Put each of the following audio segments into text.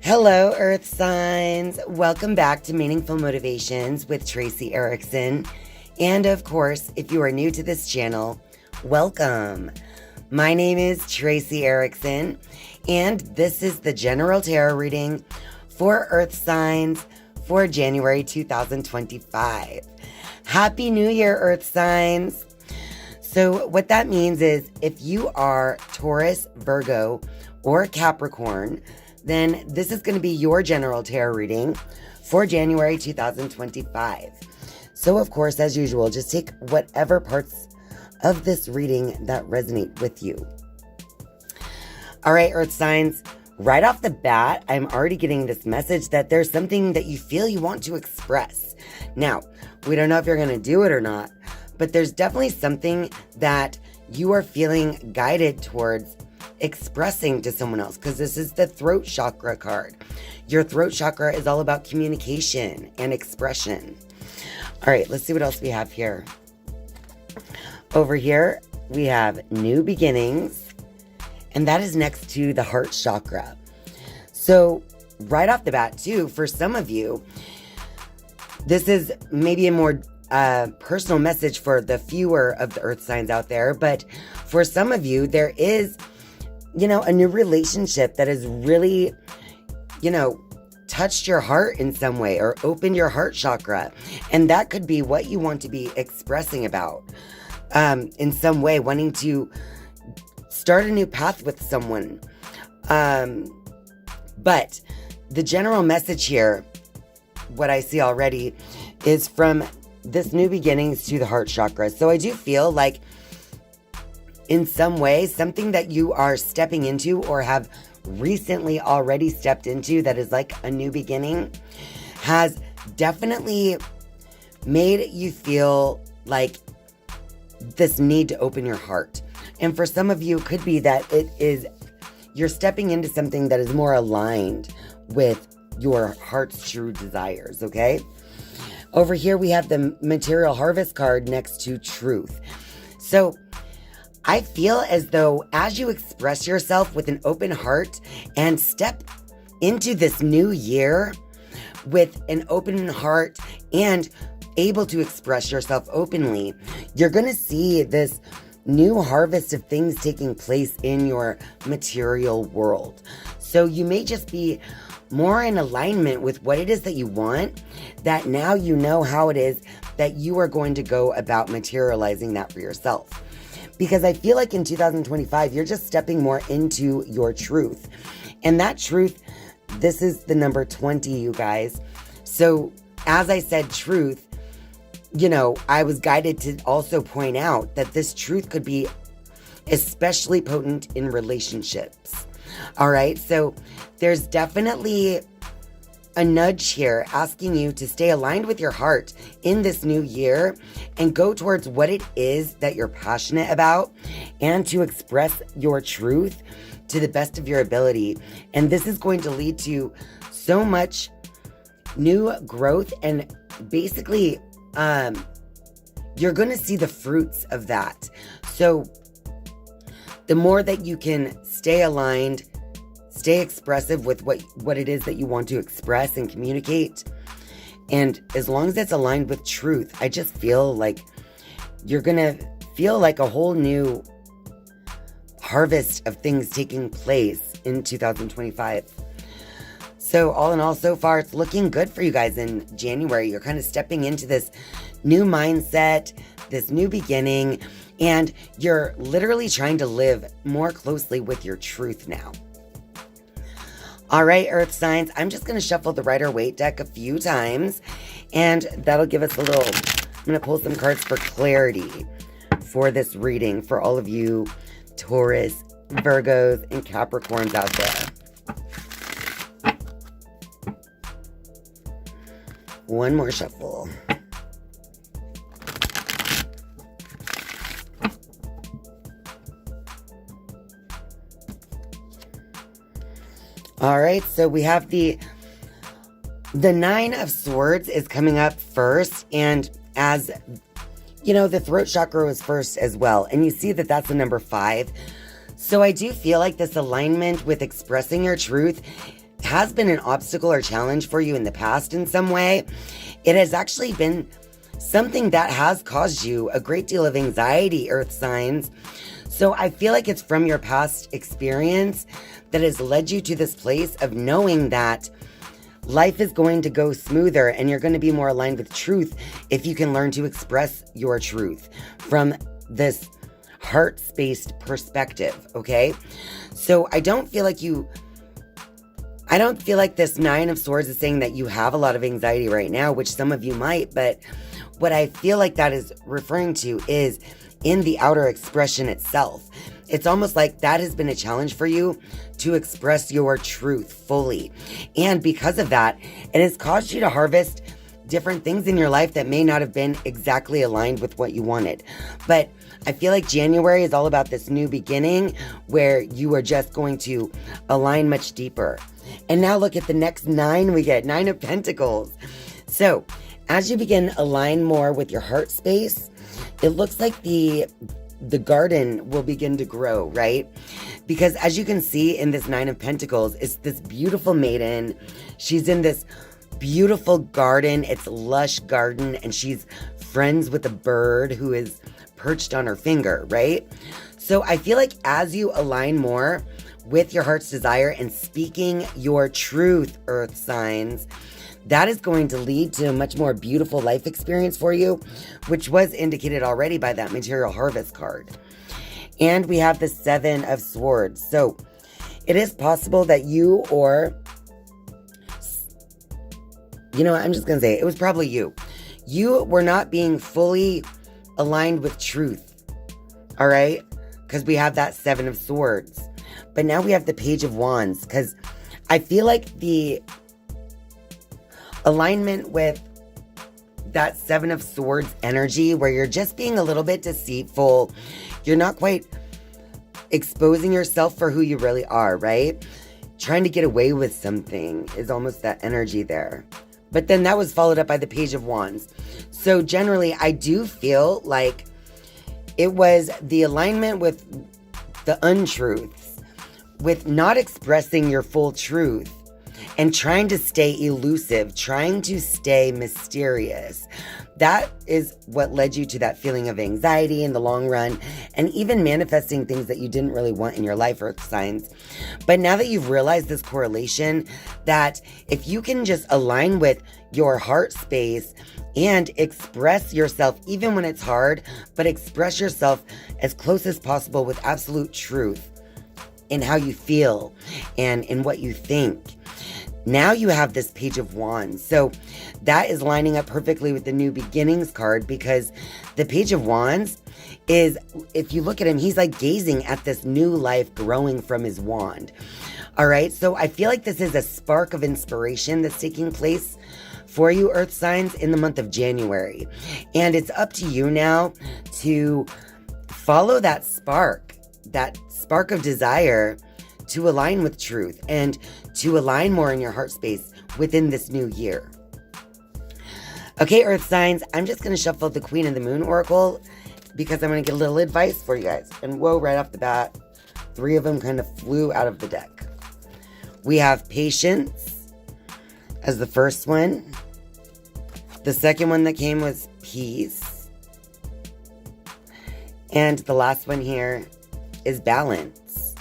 Hello, Earth signs. Welcome back to Meaningful Motivations with Tracy Erickson. And of course, if you are new to this channel, welcome. My name is Tracy Erickson, and this is the General Tarot reading for Earth signs for January 2025. Happy New Year, Earth signs. So what that means is if you are Taurus, Virgo, or Capricorn, then this is going to be your general tarot reading for January 2025. So, of course, as usual, just take whatever parts of this reading that resonate with you. All right, Earth signs, right off the bat, I'm already getting this message that there's something that you feel you want to express. Now, we don't know if you're going to do it or not, but there's definitely something that you are feeling guided towards expressing to someone else, because this is the throat chakra card. Your throat chakra is all about communication and expression. All right, let's see what else we have here. Over here, we have new beginnings, and that is next to the heart chakra. So right off the bat, too, for some of you, this is maybe a more personal message for the fewer of the earth signs out there, but for some of you, there is a new relationship that has really, touched your heart in some way or opened your heart chakra. And that could be what you want to be expressing about in some way, wanting to start a new path with someone. But the general message here, what I see already, is from this new beginnings to the heart chakra. So I do feel like in some way, something that you are stepping into or have recently already stepped into that is like a new beginning has definitely made you feel like this need to open your heart. And for some of you, it could be that you're stepping into something that is more aligned with your heart's true desires, okay? Over here, we have the material harvest card next to truth. So I feel as though as you express yourself with an open heart and step into this new year with an open heart and able to express yourself openly, you're going to see this new harvest of things taking place in your material world. So you may just be more in alignment with what it is that you want, that now you know how it is that you are going to go about materializing that for yourself. Because I feel like in 2025, you're just stepping more into your truth. And that truth, this is the number 20, you guys. So as I said, truth, I was guided to also point out that this truth could be especially potent in relationships. All right. So there's definitely a nudge here asking you to stay aligned with your heart in this new year and go towards what it is that you're passionate about and to express your truth to the best of your ability. And this is going to lead to so much new growth, and basically you're going to see the fruits of that. So the more that you can stay aligned, stay expressive with what it is that you want to express and communicate. And as long as it's aligned with truth, I just feel like you're going to feel like a whole new harvest of things taking place in 2025. So all in all, so far, it's looking good for you guys in January. You're kind of stepping into this new mindset, this new beginning, and you're literally trying to live more closely with your truth now. All right, Earth signs, I'm just going to shuffle the Rider-Waite deck a few times, and that'll give us I'm going to pull some cards for clarity for this reading for all of you Taurus, Virgos, and Capricorns out there. One more shuffle. All right, so we have the Nine of Swords is coming up first, and as you know, the throat chakra was first as well, and you see that that's the number 5. So I do feel like this alignment with expressing your truth has been an obstacle or challenge for you in the past in some way, it has actually been something that has caused you a great deal of anxiety, earth signs. So I feel like it's from your past experience that has led you to this place of knowing that life is going to go smoother and you're going to be more aligned with truth if you can learn to express your truth from this heart-spaced perspective, okay? So I don't feel like this Nine of Swords is saying that you have a lot of anxiety right now, which some of you might, but what I feel like that is referring to is in the outer expression itself. It's almost like that has been a challenge for you to express your truth fully. And because of that, it has caused you to harvest different things in your life that may not have been exactly aligned with what you wanted. But I feel like January is all about this new beginning where you are just going to align much deeper. And now look at the next 9 we get, 9 of Pentacles. So as you begin to align more with your heart space, it looks like the garden will begin to grow, right? Because as you can see in this 9 of Pentacles, it's this beautiful maiden. She's in this beautiful garden. It's a lush garden, and she's friends with a bird who is perched on her finger, right? So I feel like as you align more with your heart's desire and speaking your truth, earth signs, that is going to lead to a much more beautiful life experience for you, which was indicated already by that material harvest card. And we have the 7 of Swords. So it is possible that you or, you know what, I'm just going to say it was probably you. You were not being fully aligned with truth. All right? Because we have that 7 of Swords. But now we have the Page of Wands, because I feel like the alignment with that 7 of Swords energy where you're just being a little bit deceitful. You're not quite exposing yourself for who you really are, right? Trying to get away with something is almost that energy there. But then that was followed up by the Page of Wands. So generally, I do feel like it was the alignment with the untruths, with not expressing your full truth, and trying to stay elusive, trying to stay mysterious. That is what led you to that feeling of anxiety in the long run, and even manifesting things that you didn't really want in your life, earth signs. But now that you've realized this correlation, that if you can just align with your heart space and express yourself, even when it's hard, but express yourself as close as possible with absolute truth in how you feel and in what you think. Now you have this Page of Wands. So that is lining up perfectly with the New Beginnings card, because the Page of Wands is, if you look at him, he's like gazing at this new life growing from his wand. All right. So I feel like this is a spark of inspiration that's taking place for you, earth signs, in the month of January. And it's up to you now to follow that spark of desire to align with truth and to align more in your heart space within this new year. Okay, earth signs, I'm just going to shuffle the Queen of the Moon Oracle because I'm going to get a little advice for you guys. And whoa, right off the bat, 3 of them kind of flew out of the deck. We have patience as the first one. The second one that came was peace. And the last one here is balance.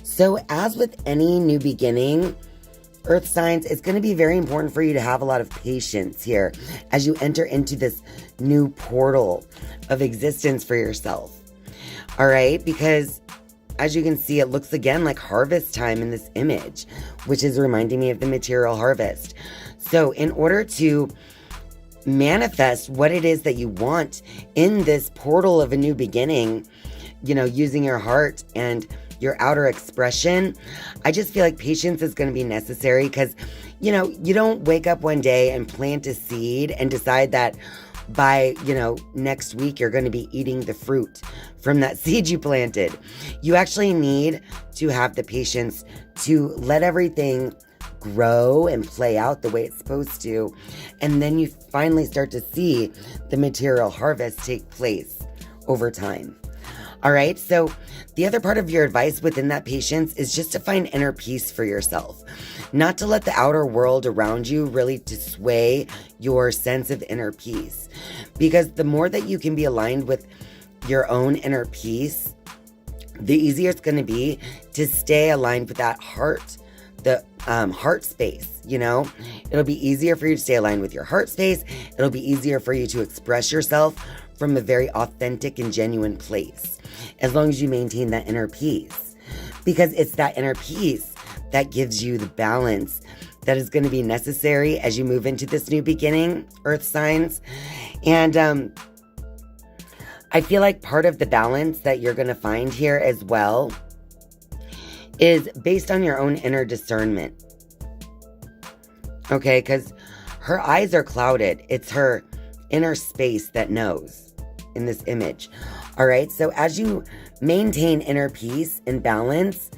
So as with any new beginning, earth signs, it's going to be very important for you to have a lot of patience here as you enter into this new portal of existence for yourself. All right? Because as you can see, it looks again like harvest time in this image, which is reminding me of the material harvest. So in order to manifest what it is that you want in this portal of a new beginning, you know, using your heart and your outer expression, I just feel like patience is going to be necessary, because, you know, you don't wake up one day and plant a seed and decide that by, you know, next week you're going to be eating the fruit from that seed you planted. You actually need to have the patience to let everything grow and play out the way it's supposed to. And then you finally start to see the material harvest take place over time. All right. So the other part of your advice within that patience is just to find inner peace for yourself, not to let the outer world around you really to sway your sense of inner peace. Because the more that you can be aligned with your own inner peace, the easier it's going to be to stay aligned with that heart, the heart space, you know? It'll be easier for you to stay aligned with your heart space. It'll be easier for you to express yourself from a very authentic and genuine place, as long as you maintain that inner peace. Because it's that inner peace that gives you the balance that is going to be necessary as you move into this new beginning, earth signs. And I feel like part of the balance that you're going to find here as well is based on your own inner discernment. Okay, because her eyes are clouded. It's her inner space that knows in this image. All right, so as you maintain inner peace and balance,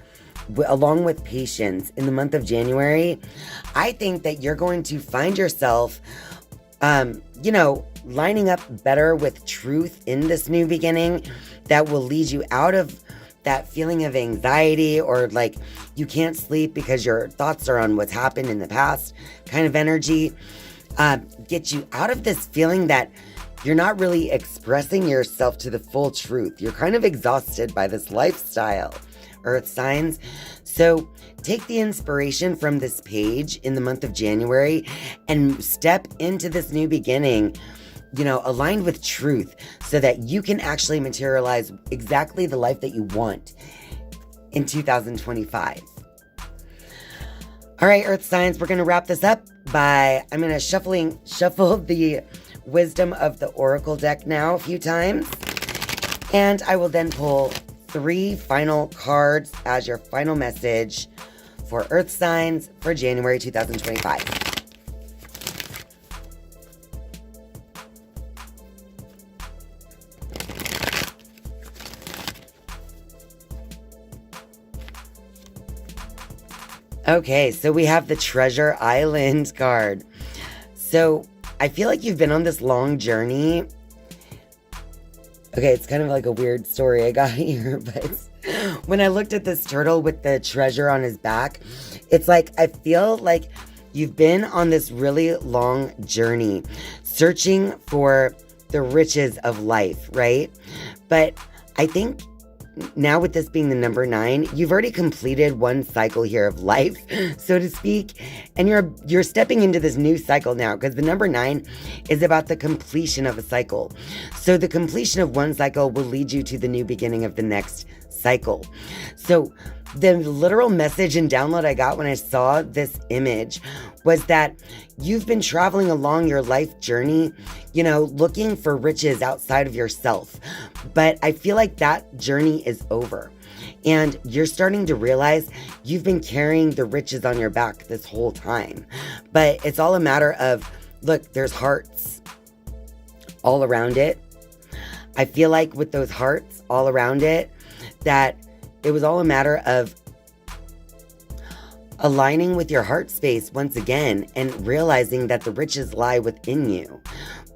along with patience in the month of January, I think that you're going to find yourself, lining up better with truth in this new beginning that will lead you out of that feeling of anxiety or like you can't sleep because your thoughts are on what's happened in the past kind of energy. Get you out of this feeling that you're not really expressing yourself to the full truth. You're kind of exhausted by this lifestyle, earth signs. So take the inspiration from this page in the month of January and step into this new beginning, aligned with truth so that you can actually materialize exactly the life that you want in 2025. All right, earth signs, we're going to wrap this up I'm going to shuffle the wisdom of the oracle deck now a few times. And I will then pull 3 final cards as your final message for earth signs for January 2025. Okay, so we have the Treasure Island card. So I feel like you've been on this long journey. Okay, it's kind of like a weird story I got here, but when I looked at this turtle with the treasure on his back, it's like I feel like you've been on this really long journey searching for the riches of life, right? But I think now with this being the number 9, you've already completed one cycle here of life, so to speak, and you're stepping into this new cycle now because the number 9 is about the completion of a cycle. So the completion of one cycle will lead you to the new beginning of the next cycle. So the literal message and download I got when I saw this image was that you've been traveling along your life journey, looking for riches outside of yourself. But I feel like that journey is over. And you're starting to realize you've been carrying the riches on your back this whole time. But it's all a matter of, look, there's hearts all around it. I feel like with those hearts all around it, that it was all a matter of aligning with your heart space once again and realizing that the riches lie within you.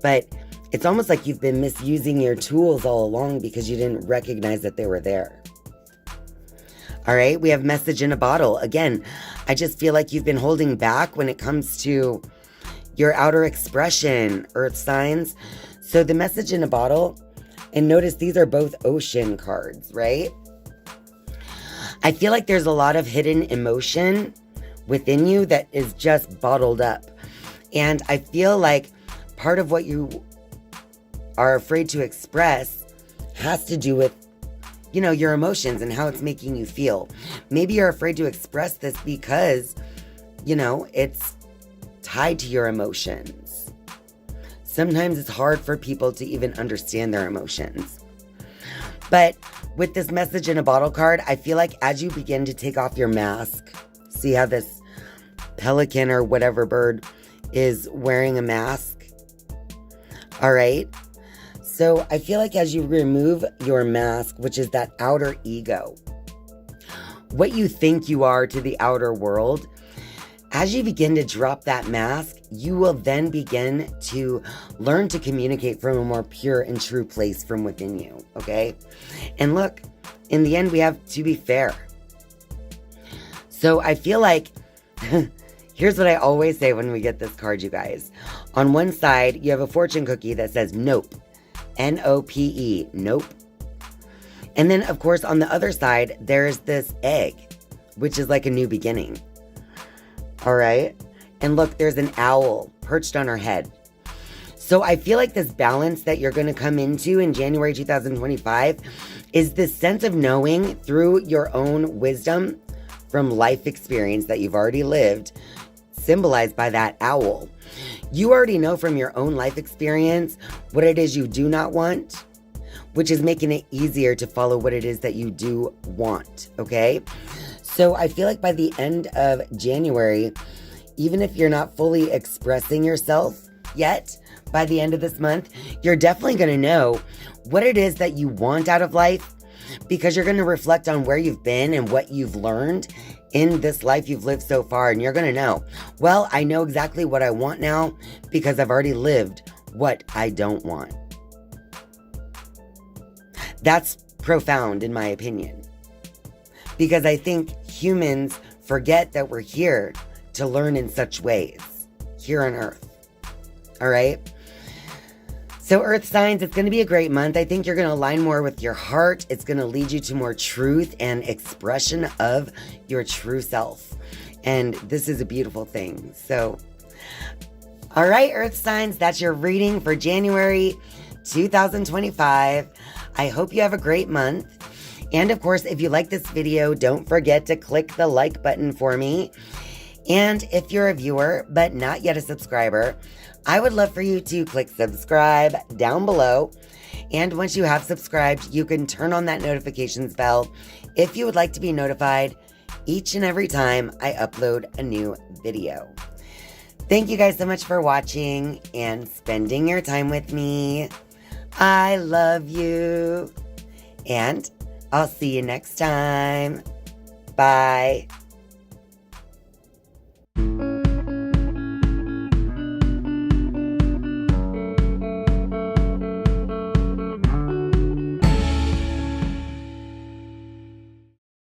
But it's almost like you've been misusing your tools all along because you didn't recognize that they were there. All right, we have message in a bottle. Again, I just feel like you've been holding back when it comes to your outer expression, earth signs. So the message in a bottle, and notice these are both ocean cards, right? I feel like there's a lot of hidden emotion within you that is just bottled up. And I feel like part of what you are afraid to express has to do with, your emotions and how it's making you feel. Maybe you're afraid to express this because, it's tied to your emotions. Sometimes it's hard for people to even understand their emotions. But with this message in a bottle card, I feel like as you begin to take off your mask, see how this pelican or whatever bird is wearing a mask? All right. So I feel like as you remove your mask, which is that outer ego, what you think you are to the outer world, as you begin to drop that mask, you will then begin to learn to communicate from a more pure and true place from within you, okay? And look, in the end, we have to be fair. So I feel like, here's what I always say when we get this card, you guys. On one side, you have a fortune cookie that says nope. N-O-P-E, nope. And then, of course, on the other side, there's this egg, which is like a new beginning. All right? And look, there's an owl perched on her head. So I feel like this balance that you're going to come into in January 2025 is this sense of knowing through your own wisdom from life experience that you've already lived, symbolized by that owl. You already know from your own life experience what it is you do not want, which is making it easier to follow what it is that you do want, okay? So I feel like by the end of January, even if you're not fully expressing yourself yet, by the end of this month, you're definitely going to know what it is that you want out of life, because you're going to reflect on where you've been and what you've learned in this life you've lived so far. And you're going to know, well, I know exactly what I want now because I've already lived what I don't want. That's profound in my opinion, because I think humans forget that we're here to learn in such ways here on Earth. All right? So Earth signs, it's going to be a great month. I think you're going to align more with your heart. It's going to lead you to more truth and expression of your true self. And this is a beautiful thing. So, all right, Earth signs, that's your reading for January 2025. I hope you have a great month. And of course, if you like this video, don't forget to click the like button for me. And if you're a viewer, but not yet a subscriber, I would love for you to click subscribe down below. And once you have subscribed, you can turn on that notifications bell if you would like to be notified each and every time I upload a new video. Thank you guys so much for watching and spending your time with me. I love you. And I'll see you next time. Bye.